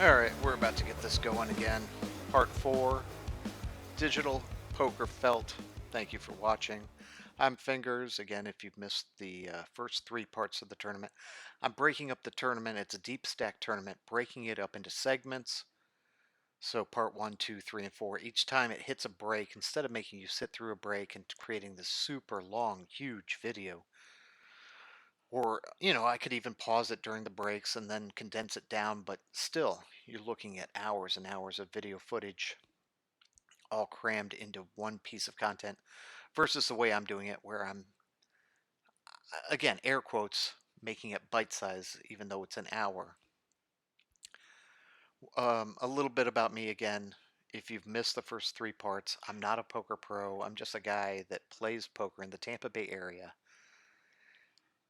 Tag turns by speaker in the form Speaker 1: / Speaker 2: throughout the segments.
Speaker 1: Alright, we're about to get this going again. Part 4, Digital Poker Felt. Thank you for watching. I'm Fingers. Again, if you've missed the first 3 parts of the tournament, I'm breaking up the tournament. It's a deep stack tournament, breaking it up into segments. So part 1, 2, 3, and 4. Each time it hits a break, instead of making you sit through a break and creating this super long, huge video, or, I could even pause it during the breaks and then condense it down, but still, you're looking at hours and hours of video footage all crammed into one piece of content versus the way I'm doing it, where I'm, again, air quotes, making it bite size, even though it's an hour. A little bit about me again. If you've missed the first 3 parts, I'm not a poker pro. I'm just a guy that plays poker in the Tampa Bay area.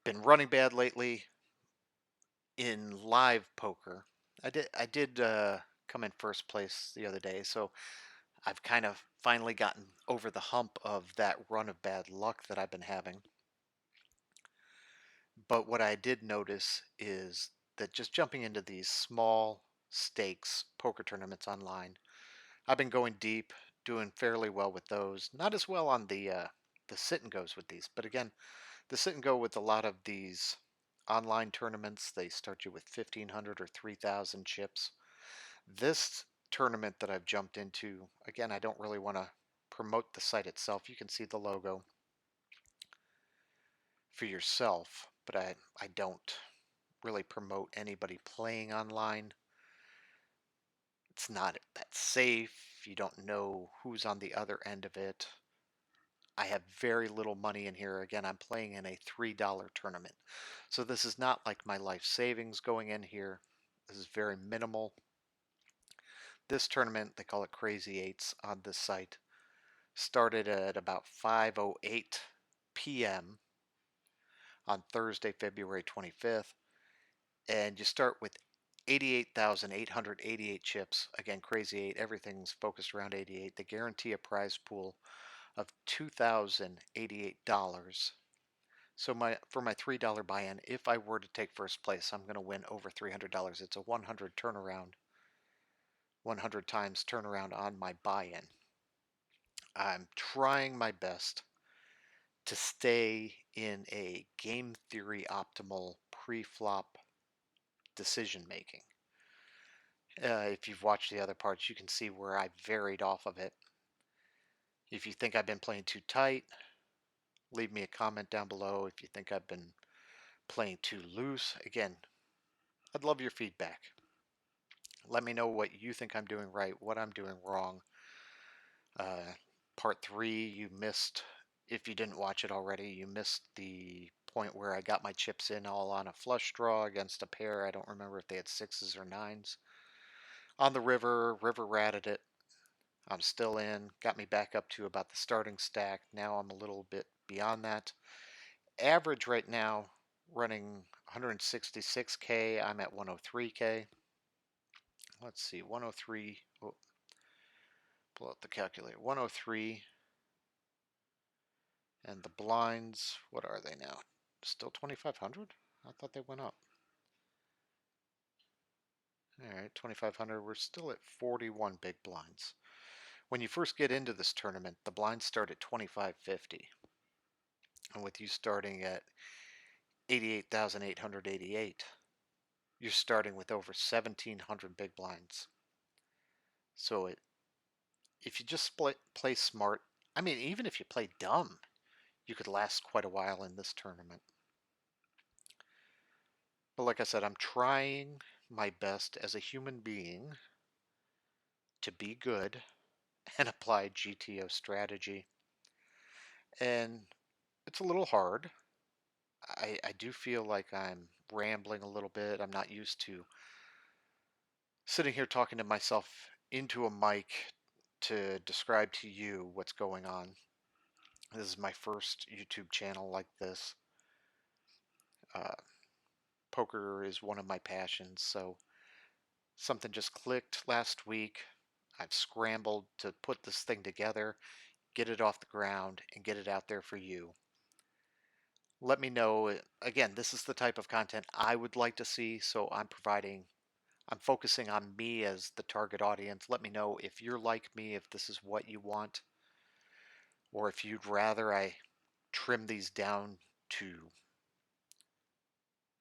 Speaker 1: Been running bad lately in live poker. I did come in first place the other day, so I've kind of finally gotten over the hump of that run of bad luck that I've been having. But what I did notice is that just jumping into these small stakes poker tournaments online, I've been going deep, doing fairly well with those. Not as well on the sit and goes with these, but again, the sit and go with a lot of these online tournaments, they start you with 1,500 or 3,000 chips. This tournament that I've jumped into, again, I don't really want to promote the site itself. You can see the logo for yourself, but I don't really promote anybody playing online. It's not that safe. You don't know who's on the other end of it. I have very little money in here. Again, I'm playing in a $3 tournament. So this is not like my life savings going in here. This is very minimal. This tournament, they call it Crazy Eights on this site, started at about 5:08 p.m. on Thursday, February 25th, and you start with 88,888 chips. Again, Crazy 8, everything's focused around 88. They guarantee a prize pool of $2,088. So for my $3 buy-in, if I were to take first place, I'm going to win over $300. It's a 100 turnaround, 100 times turnaround on my buy-in. I'm trying my best to stay in a game theory optimal pre-flop decision making. If you've watched the other parts, you can see where I varied off of it. If you think I've been playing too tight, leave me a comment down below. If you think I've been playing too loose, again, I'd love your feedback. Let me know what you think I'm doing right, what I'm doing wrong. Uh, Part 3, you missed, if you didn't watch it already, you missed the point where I got my chips in all on a flush draw against a pair. I don't remember if they had 6s or 9s. On the river ratted it. I'm still in. Got me back up to about the starting stack. Now I'm a little bit beyond that. Average right now running 166K. I'm at 103K. Let's see, 103. Oh, pull out the calculator. 103. And the blinds, what are they now? Still 2,500? I thought they went up. All right, 2,500. We're still at 41 big blinds. When you first get into this tournament, the blinds start at 2,550. And with you starting at 88,888, you're starting with over 1,700 big blinds. So if you just play smart, I mean, even if you play dumb, you could last quite a while in this tournament. But like I said, I'm trying my best as a human being to be good and apply GTO strategy. And it's a little hard. I do feel like I'm rambling a little bit. I'm not used to sitting here talking to myself into a mic to describe to you what's going on. This is my first YouTube channel like this. Uh, Poker is one of my passions, so something just clicked last week. I've scrambled to put this thing together, get it off the ground, and get it out there for you. Let me know. Again, this is the type of content I would like to see, so I'm providing I'm focusing on me as the target audience. Let me know if you're like me, if this is what you want, or if you'd rather I trim these down to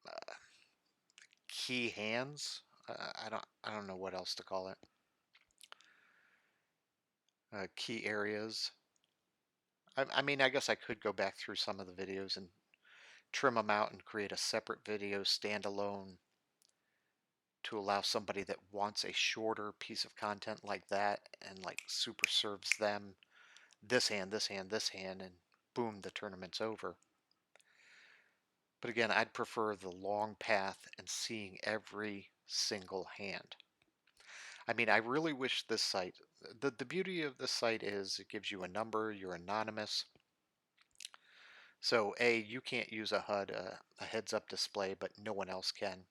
Speaker 1: uh, key hands. I don't know what else to call it. Key areas. I mean, I guess I could go back through some of the videos and trim them out and create a separate video standalone to allow somebody that wants a shorter piece of content like that and like super serves them this hand, this hand, this hand, and boom, the tournament's over. But again, I'd prefer the long path and seeing every single hand. I mean, I really wish this site, the beauty of this site is it gives you a number, you're anonymous. So A, you can't use a HUD, a heads up display, but no one else can.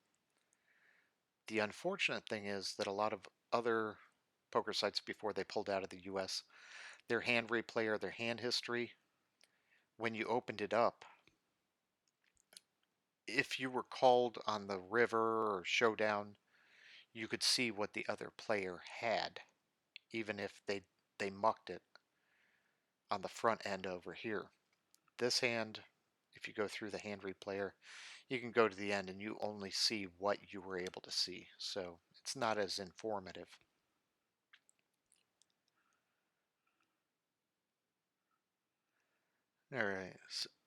Speaker 1: The unfortunate thing is that a lot of other poker sites before they pulled out of the US, their hand replay or their hand history, when you opened it up, if you were called on the river or showdown, you could see what the other player had, even if they mucked it on the front end over here. This hand, if you go through the hand replayer, you can go to the end and you only see what you were able to see. So it's not as informative. All right.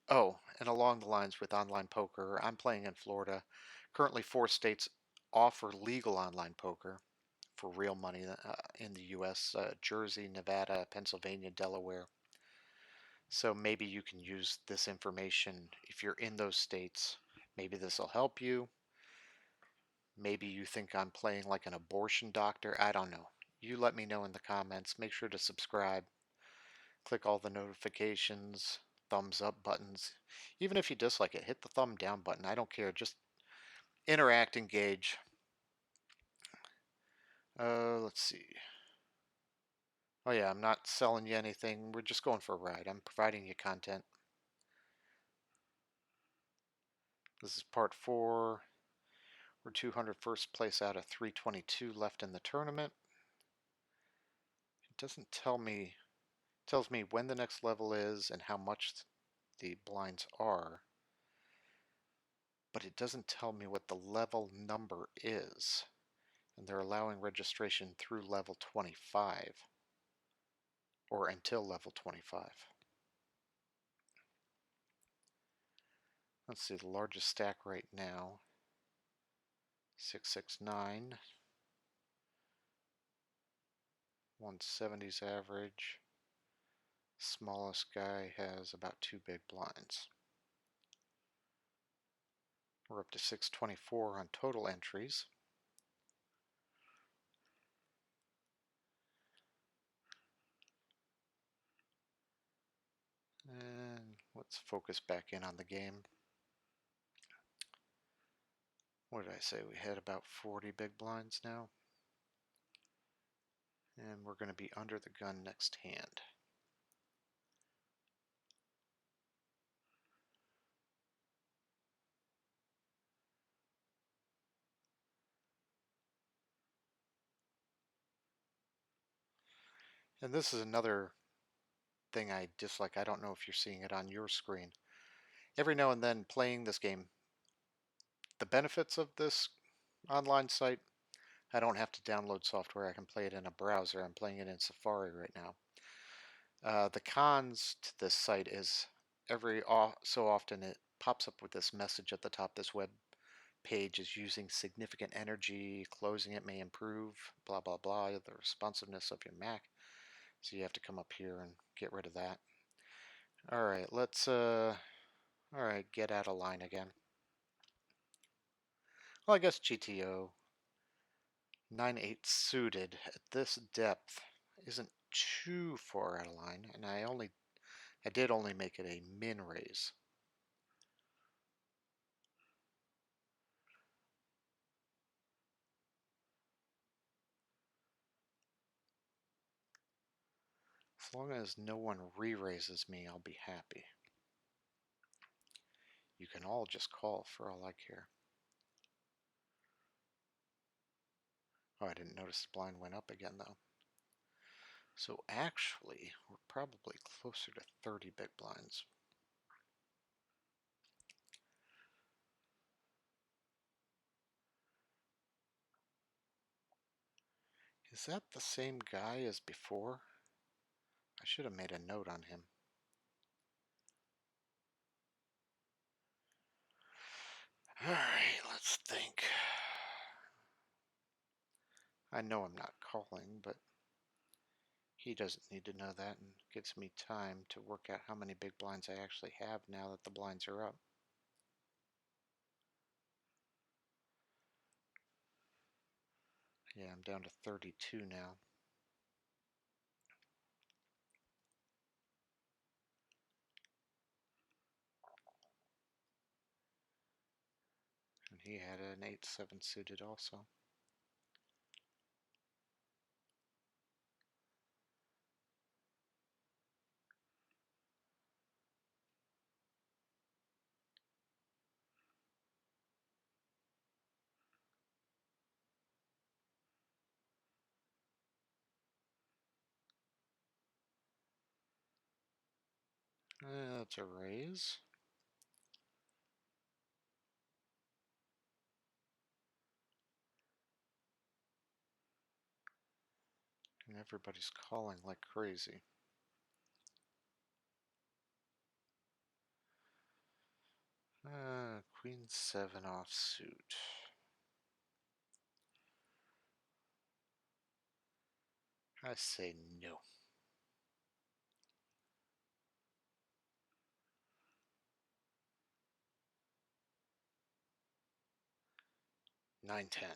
Speaker 1: Oh, and along the lines with online poker, I'm playing in Florida. Currently, 4 states offer legal online poker for real money in the U.S. Jersey, Nevada, Pennsylvania, Delaware. So maybe you can use this information if you're in those states. Maybe this will help you. Maybe you think I'm playing like an abortion doctor. I don't know. You let me know in the comments. Make sure to subscribe. Click all the notifications, thumbs up buttons. Even if you dislike it, hit the thumb down button. I don't care. Just interact, engage. Let's see. Oh yeah, I'm not selling you anything. We're just going for a ride. I'm providing you content. This is part 4. We're 201st place out of 322 left in the tournament. It doesn't tell me, it tells me when the next level is and how much the blinds are, but it doesn't tell me what the level number is. And they're allowing registration through level 25 or until level 25. Let's see, the largest stack right now, 669, 170's average. Smallest guy has about 2 big blinds. We're up to 624 on total entries. And let's focus back in on the game. What did I say? We had about 40 big blinds now. And we're going to be under the gun next hand. And this is another thing I dislike. I don't know if you're seeing it on your screen. Every now and then playing this game, the benefits of this online site, I don't have to download software. I can play it in a browser. I'm playing it in Safari right now. The cons to this site is so often it pops up with this message at the top. This web page is using significant energy. Closing it may improve, blah, blah, blah, the responsiveness of your Mac. So you have to come up here and get rid of that. All right, all right, get out of line again. Well, I guess GTO 9-8 suited at this depth isn't too far out of line, and I did only make it a min raise. As long as no one re-raises me, I'll be happy. You can all just call for all I care. Oh, I didn't notice the blind went up again, though. So actually, we're probably closer to 30 big blinds. Is that the same guy as before? I should have made a note on him. Alright, let's think. I know I'm not calling, but he doesn't need to know that, and gives me time to work out how many big blinds I actually have now that the blinds are up. Yeah, I'm down to 32 now. And he had an 8-7 suited also. That's a raise. And everybody's calling like crazy. Queen 7 offsuit. I say no. 9-10.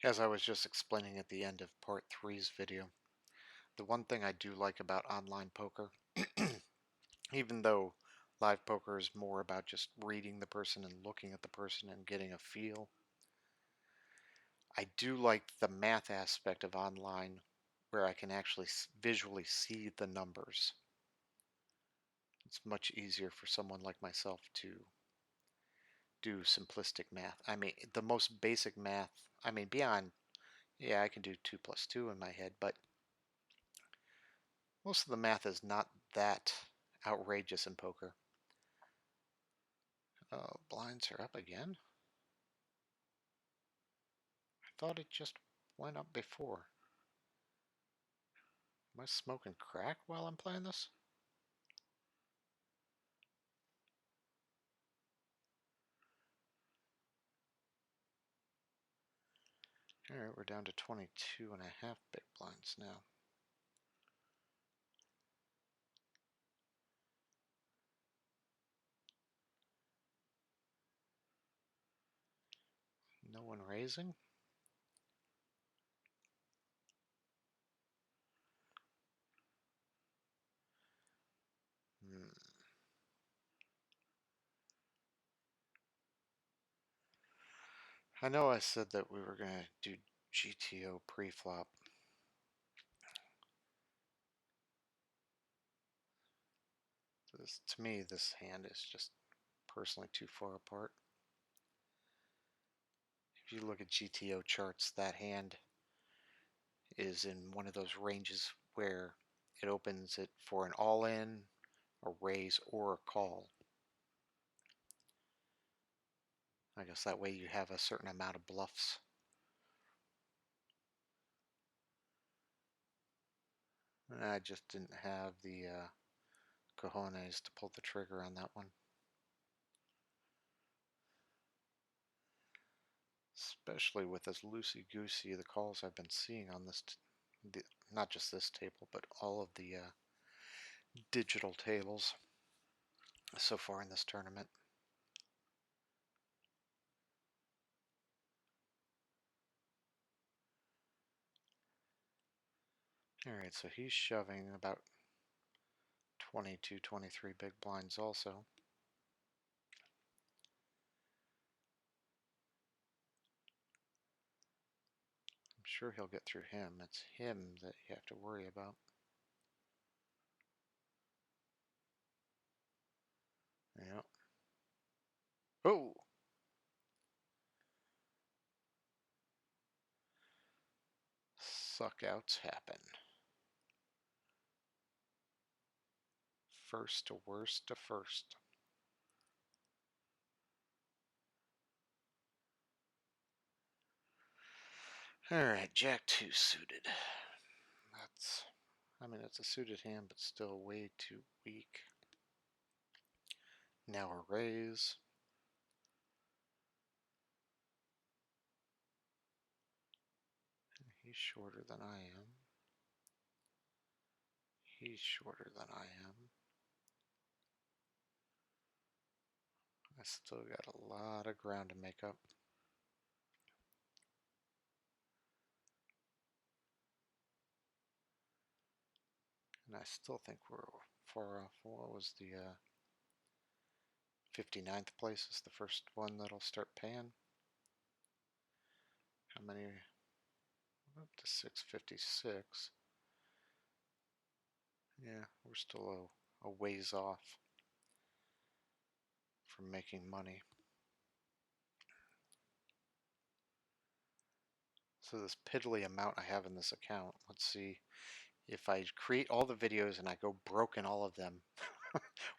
Speaker 1: As I was just explaining at the end of part 3's video, the one thing I do like about online poker, even though live poker is more about just reading the person and looking at the person and getting a feel, I do like the math aspect of online where I can actually visually see the numbers. It's much easier for someone like myself to do simplistic math. I mean, the most basic math, I mean, beyond, yeah, I can do 2 plus 2 in my head, but most of the math is not that outrageous in poker. Oh, blinds are up again? I thought it just went up before. Am I smoking crack while I'm playing this? Alright, we're down to 22 and a half big blinds now. No one raising? Hmm. I know I said that we were going to do GTO pre-flop. To me, this hand is just personally too far apart. If you look at GTO charts, that hand is in one of those ranges where it opens it for an all-in, a raise, or a call. I guess that way you have a certain amount of bluffs. And I just didn't have the cojones to pull the trigger on that one. Especially with as loosey-goosey the calls I've been seeing on this, not just this table, but all of the digital tables so far in this tournament. Alright, so he's shoving about 22, 23 big blinds also. sure he'll get through him. It's him that you have to worry about. Yeah. Oh! Suckouts happen. First to worst to first. Alright, Jack 2 suited. That's, I mean, it's a suited hand, but still way too weak. Now a raise. He's shorter than I am. He's shorter than I am. I still got a lot of ground to make up. And I still think we're far off. What was the 59th place is the first one that'll start paying? How many? Up to 656. Yeah, we're still a ways off from making money. So this piddly amount I have in this account, let's see, if I create all the videos and I go broke in all of them,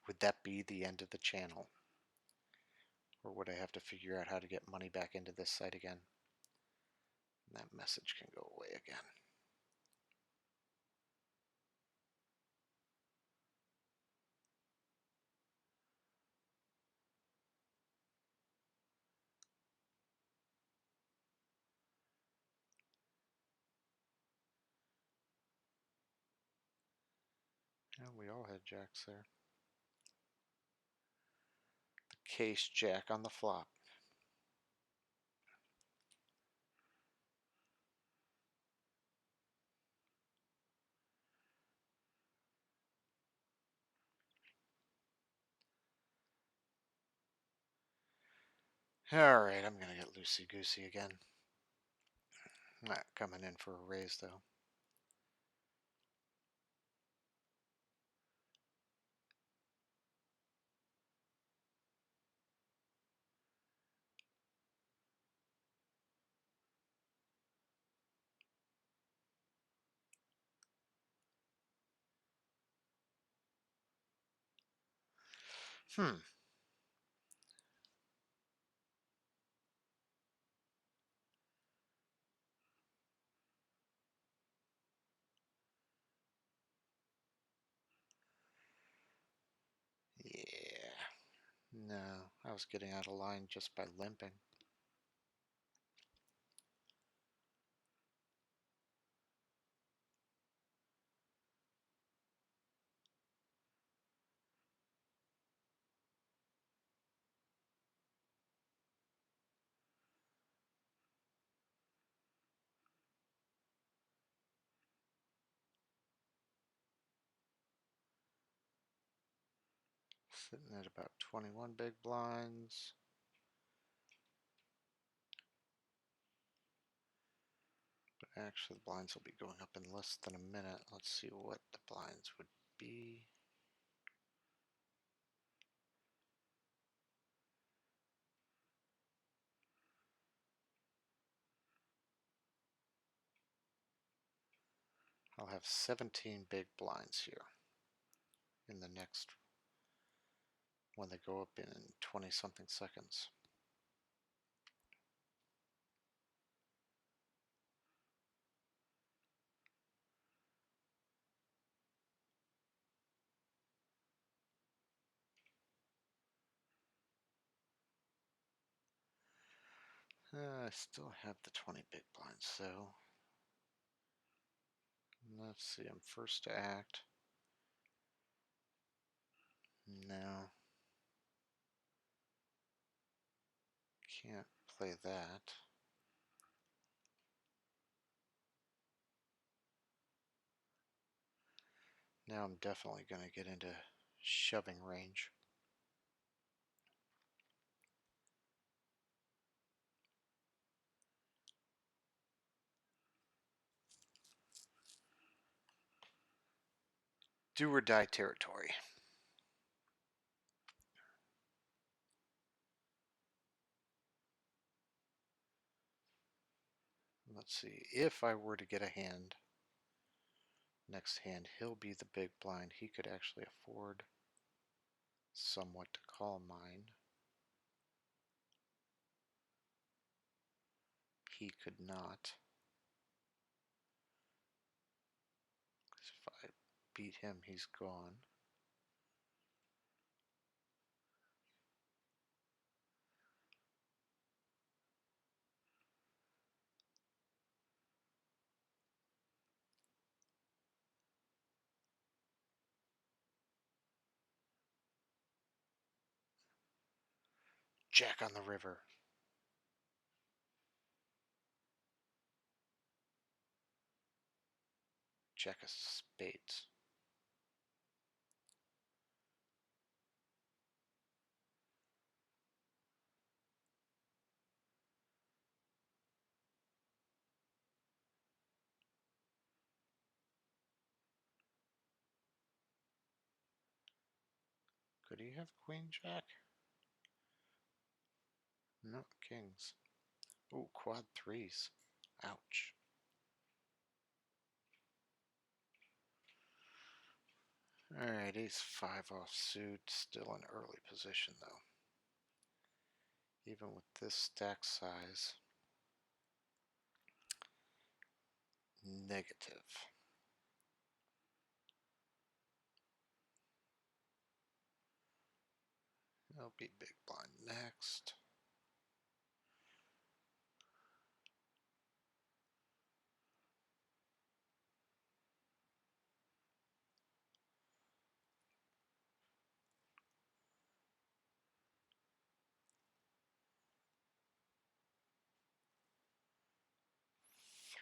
Speaker 1: would that be the end of the channel? Or would I have to figure out how to get money back into this site again? And that message can go away again. Yeah, we all had jacks there. The case jack on the flop. Alright, I'm going to get loosey-goosey again. Not coming in for a raise, though. Hmm. Yeah. No, I was getting out of line just by limping. Sitting at about 21 big blinds. But actually, the blinds will be going up in less than a minute. Let's see what the blinds would be. I'll have 17 big blinds here in the next, when they go up in 20 something seconds. I still have the 20 big blinds, so let's see, I'm first to act. No. Can't play that. Now I'm definitely going to get into shoving range. Do or die territory. Let's see. If I were to get a hand, next hand, he'll be the big blind. He could actually afford somewhat to call mine. He could not. If I beat him, he's gone. Jack on the river. Jack of spades. Could he have queen jack? No, kings. Ooh, quad threes. Ouch. Alright, ace five offsuit. Still an early position though. Even with this stack size. Negative. It'll be big blind next.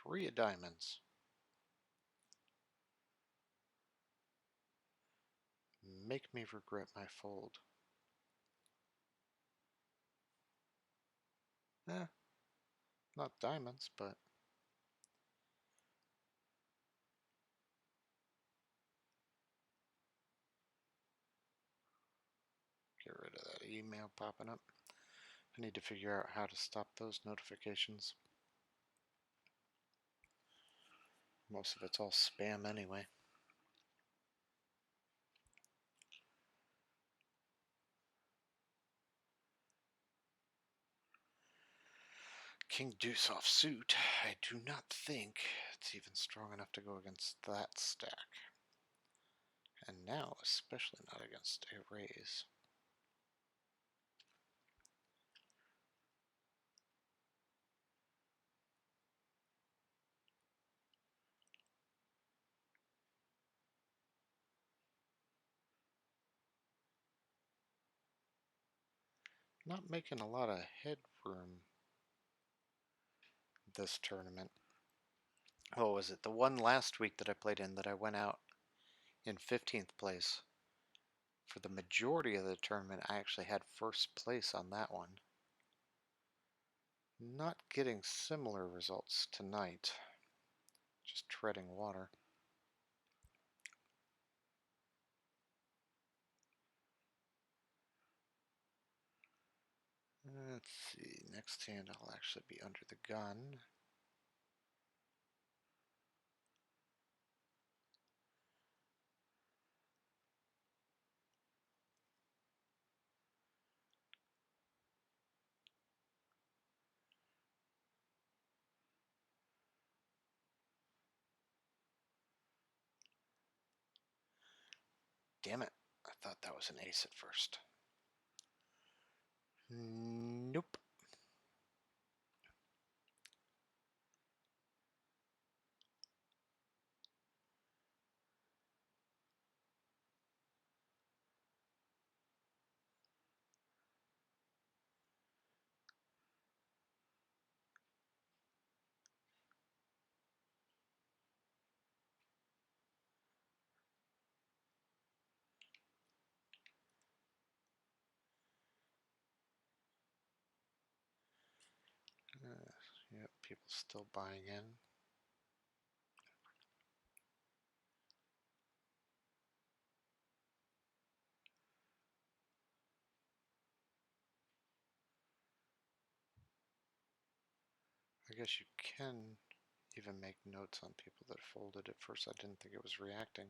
Speaker 1: Three of diamonds. Make me regret my fold. Not diamonds, but get rid of that email popping up. I need to figure out how to stop those notifications. Most of it's all spam anyway. King deuce offsuit. I do not think it's even strong enough to go against that stack. And now, especially not against a raise. Not making a lot of headroom this tournament. What was it? The one last week that I played in that I went out in 15th place. For the majority of the tournament, I actually had first place on that one. Not getting similar results tonight. Just treading water. Let's see. Next hand, I'll actually be under the gun. Damn it. I thought that was an ace at first. Nope. Yep, people still buying in. guess you can even make notes on people that folded. At first I didn't think it was reacting.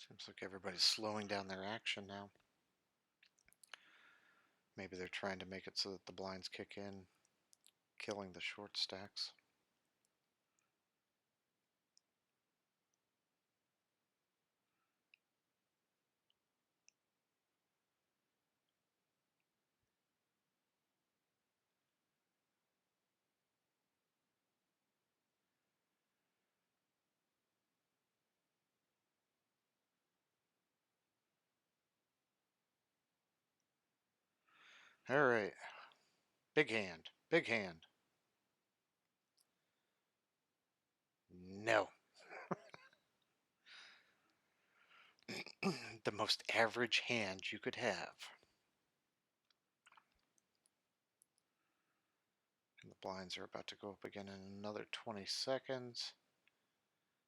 Speaker 1: Seems like everybody's slowing down their action now. Maybe they're trying to make it so that the blinds kick in, killing the short stacks. All right. Big hand. Big hand. No. The most average hand you could have. And the blinds are about to go up again in another 20 seconds.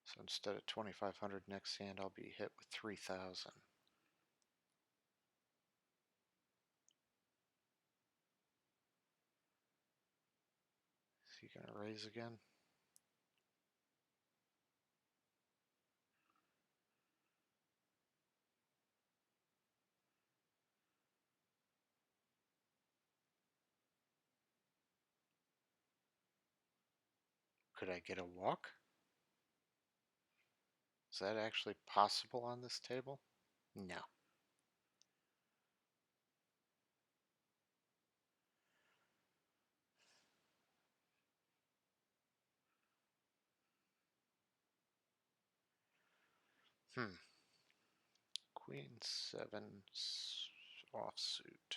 Speaker 1: So instead of 2,500 next hand, I'll be hit with 3,000. Is he going to raise again? Could I get a walk? Is that actually possible on this table? No. Queen 7 offsuit.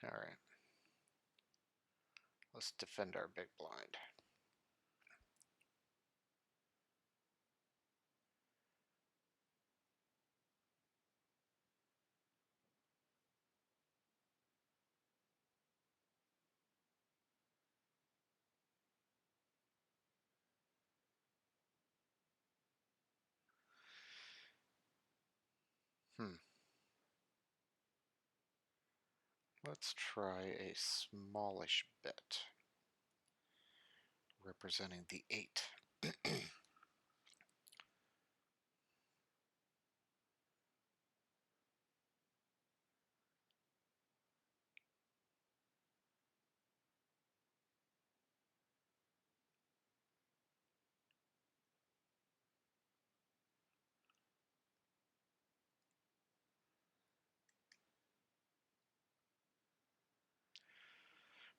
Speaker 1: Alright. Let's defend our big blind. Let's try a smallish bet, representing the 8.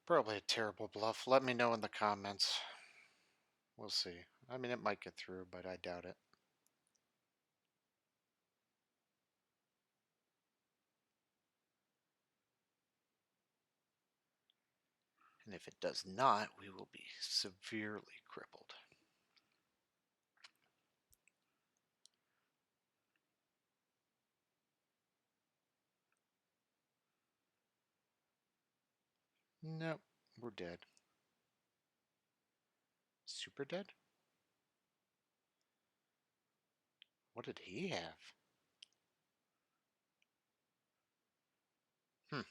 Speaker 1: Probably a terrible bluff. Let me know in the comments. We'll see. I mean, it might get through, but I doubt it. And if it does not, we will be severely crippled. Nope, we're dead. Super dead? What did he have? I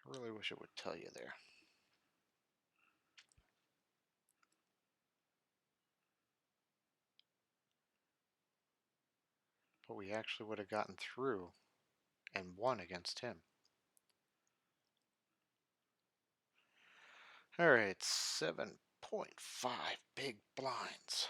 Speaker 1: really wish it would tell you there. But we actually would have gotten through and won against him. Alright, 7 0.5 big blinds.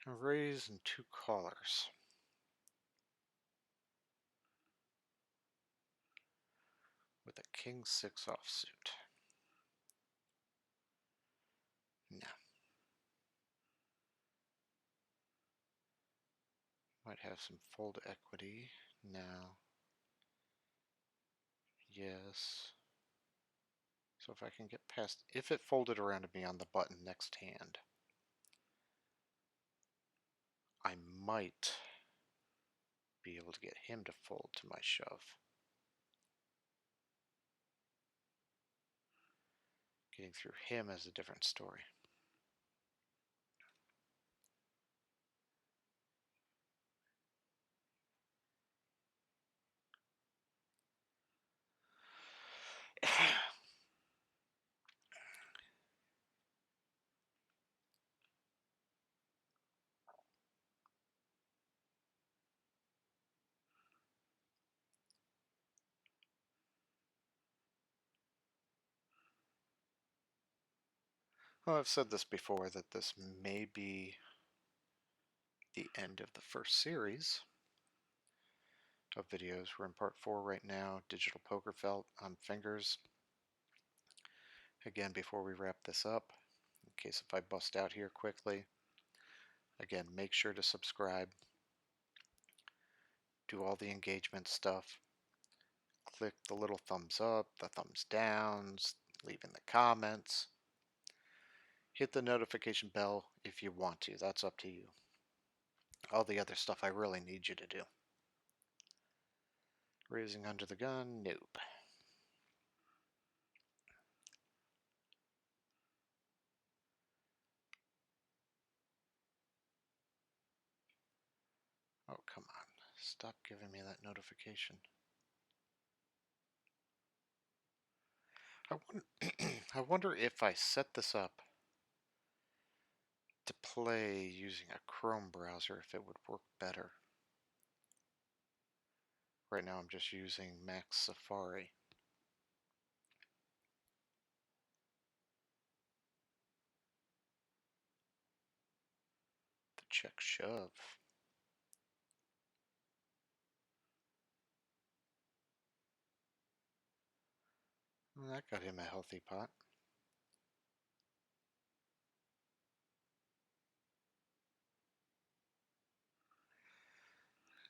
Speaker 1: A raise and 2 callers. With a king 6 offsuit. No. Might have some fold equity. No. Yes. So if I can get past, if it folded around to me on the button next hand, I might be able to get him to fold to my shove. Getting through him is a different story. Well, I've said this before, that this may be the end of the first series of videos. We're in part 4 right now, digital poker felt on fingers. Again, before we wrap this up, in case if I bust out here quickly, again, make sure to subscribe, do all the engagement stuff, click the little thumbs up, the thumbs downs, leave in the comments, hit the notification bell if you want to, that's up to you. All the other stuff I really need you to do. Raising under the gun, nope. Oh, come on. Stop giving me that notification. I wonder if I set this up to play using a Chrome browser, if it would work better. Right now I'm just using Mac Safari. The check shove. Well, that got him a healthy pot.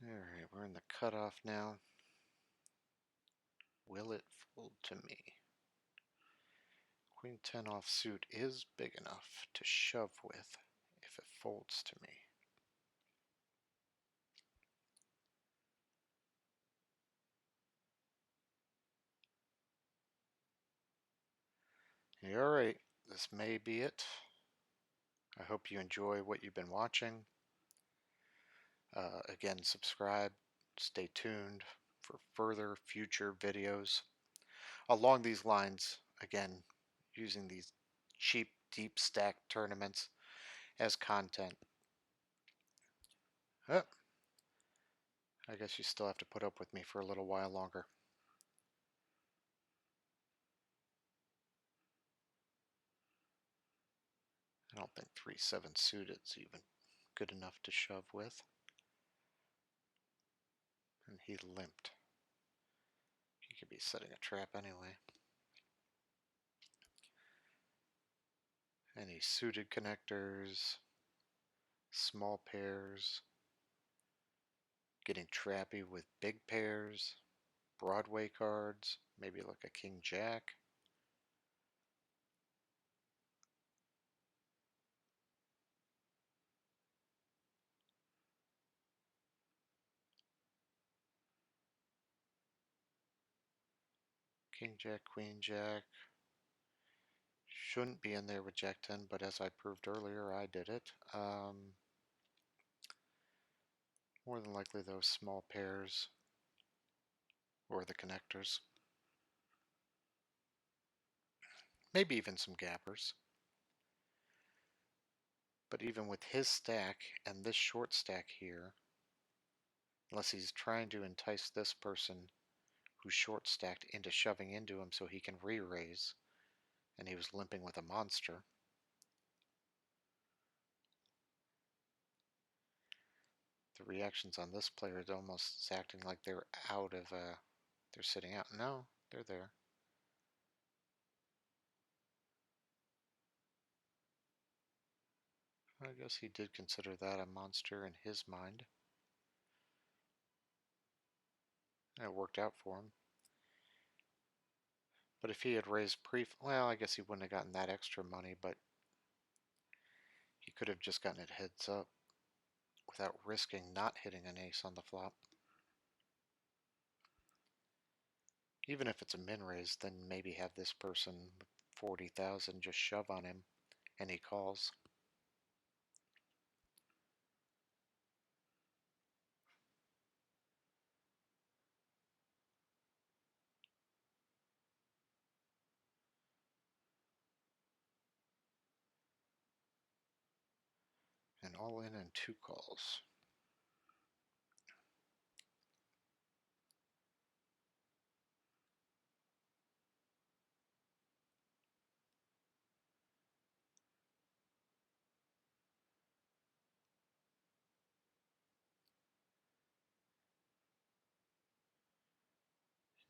Speaker 1: Alright, we're in the cutoff now. Will it fold to me? Queen 10 offsuit is big enough to shove with if it folds to me. Alright, this may be it. I hope you enjoy what you've been watching. Again, subscribe, stay tuned for further future videos along these lines. Again, using these cheap deep stack tournaments as content. Oh, I guess you still have to put up with me for a little while longer. I don't think 3-7 suited is even good enough to shove with. And he limped. He could be setting a trap anyway. Any suited connectors, small pairs, getting trappy with big pairs, Broadway cards, maybe like a King Jack. King Jack, Queen Jack. Shouldn't be in there with Jack 10, but as I proved earlier, I did it. More than likely those small pairs or the connectors. Maybe even some gappers. But even with his stack and this short stack here, unless he's trying to entice this person who's short stacked into shoving into him so he can re-raise, and he was limping with a monster. The reactions on this player is almost acting like they're out of, they're sitting out. No, they're there. I guess he did consider that a monster in his mind. And it worked out for him. But if he had raised well, I guess he wouldn't have gotten that extra money, but he could have just gotten it heads up without risking not hitting an ace on the flop. Even if it's a min raise, then maybe have this person with 40,000 just shove on him and he calls. And all in and 2 calls.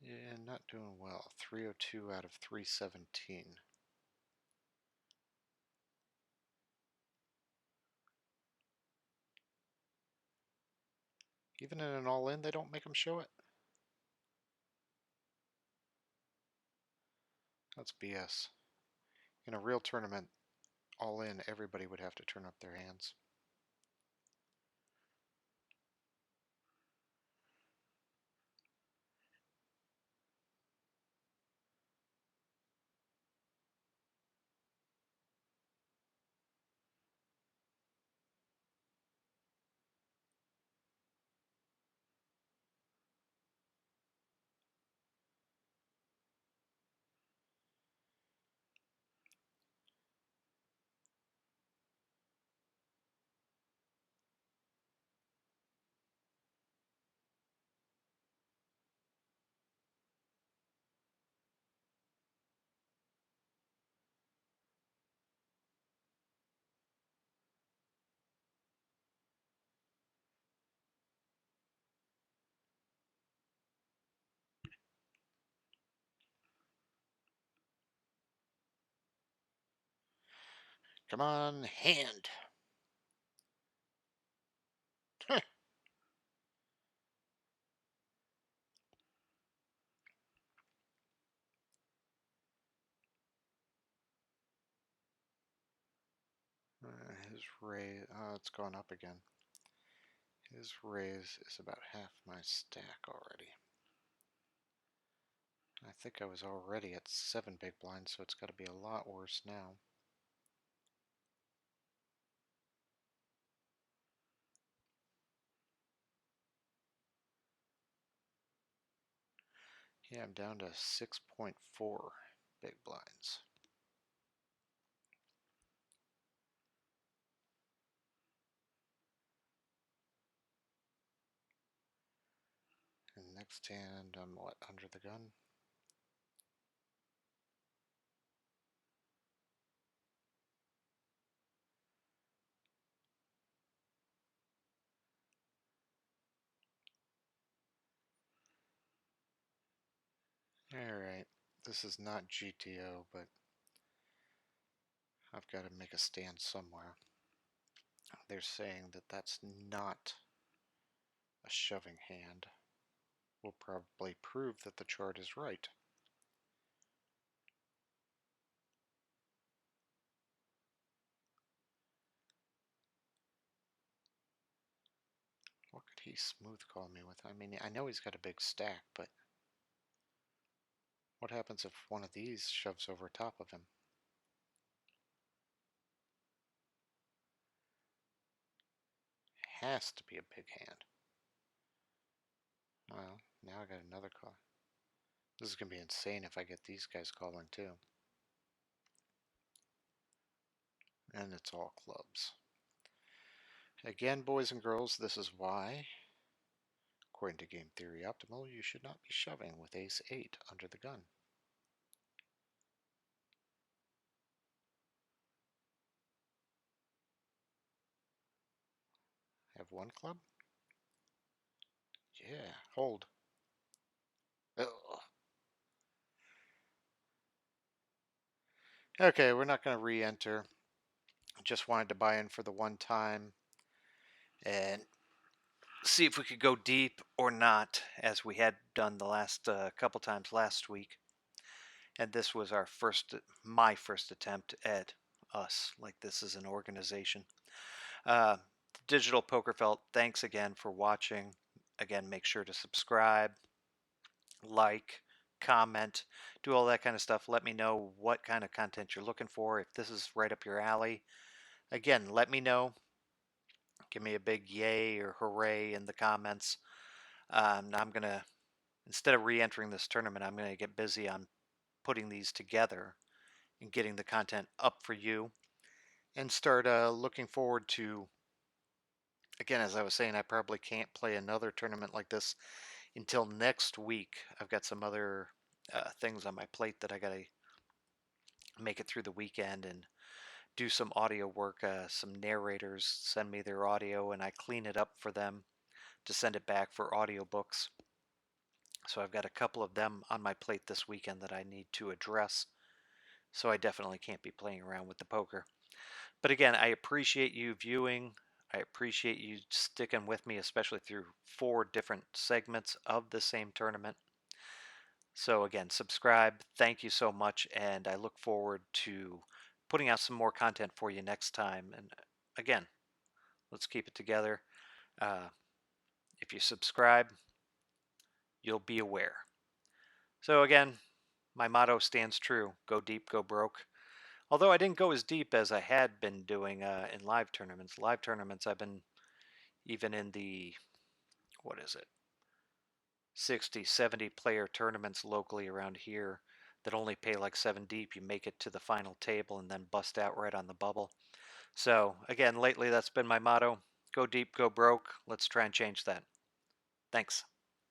Speaker 1: Yeah, not doing well. 302 out of 317. Even in an all-in, they don't make him show it. That's BS. In a real tournament, all-in, everybody would have to turn up their hands. Come on, hand. His raise, it's gone up again. His raise is about half my stack already. I think I was already at 7 big blinds, so it's got to be a lot worse now. Yeah, I'm down to 6.4 big blinds. And next hand, I'm what, under the gun? Alright, this is not GTO, but I've got to make a stand somewhere. They're saying that that's not a shoving hand. Will probably prove that the chart is right. What could he smooth call me with? I mean, I know he's got a big stack, but what happens if one of these shoves over top of him? Has to be a big hand. Well, now I got another call. This is going to be insane if I get these guys calling too. And it's all clubs. Again, boys and girls, this is why, according to Game Theory Optimal, you should not be shoving with Ace 8 under the gun. Have one club? Yeah, hold. Ugh. Okay, we're not going to re-enter. Just wanted to buy in for the one time and see if we could go deep or not, as we had done the last couple times last week. And this was my first attempt at us, like this is an organization. Uh, Digital Poker Felt, thanks again for watching. Again, make sure to subscribe, like, comment, do all that kind of stuff. Let me know what kind of content you're looking for. If this is right up your alley, again, let me know. Give me a big yay or hooray in the comments. I'm going to, instead of re-entering this tournament, I'm going to get busy on putting these together and getting the content up for you and start looking forward to, again, as I was saying, I probably can't play another tournament like this until next week. I've got some other things on my plate that I got to make it through the weekend and do some audio work. Some narrators send me their audio and I clean it up for them to send it back for audiobooks. So I've got a couple of them on my plate this weekend that I need to address. So I definitely can't be playing around with the poker. But again, I appreciate you viewing. I appreciate you sticking with me, especially through 4 different segments of the same tournament. So again, subscribe. Thank you so much. And I look forward to putting out some more content for you next time. And again, let's keep it together. Uh, if you subscribe, you'll be aware. So again, my motto stands true: go deep, go broke. Although I didn't go as deep as I had been doing in live tournaments. Live tournaments, I've been even in the, what is it, 60, 70 player tournaments locally around here that only pay like 7 deep. You make it to the final table and then bust out right on the bubble. So, again, lately that's been my motto: go deep, go broke. Let's try and change that. Thanks.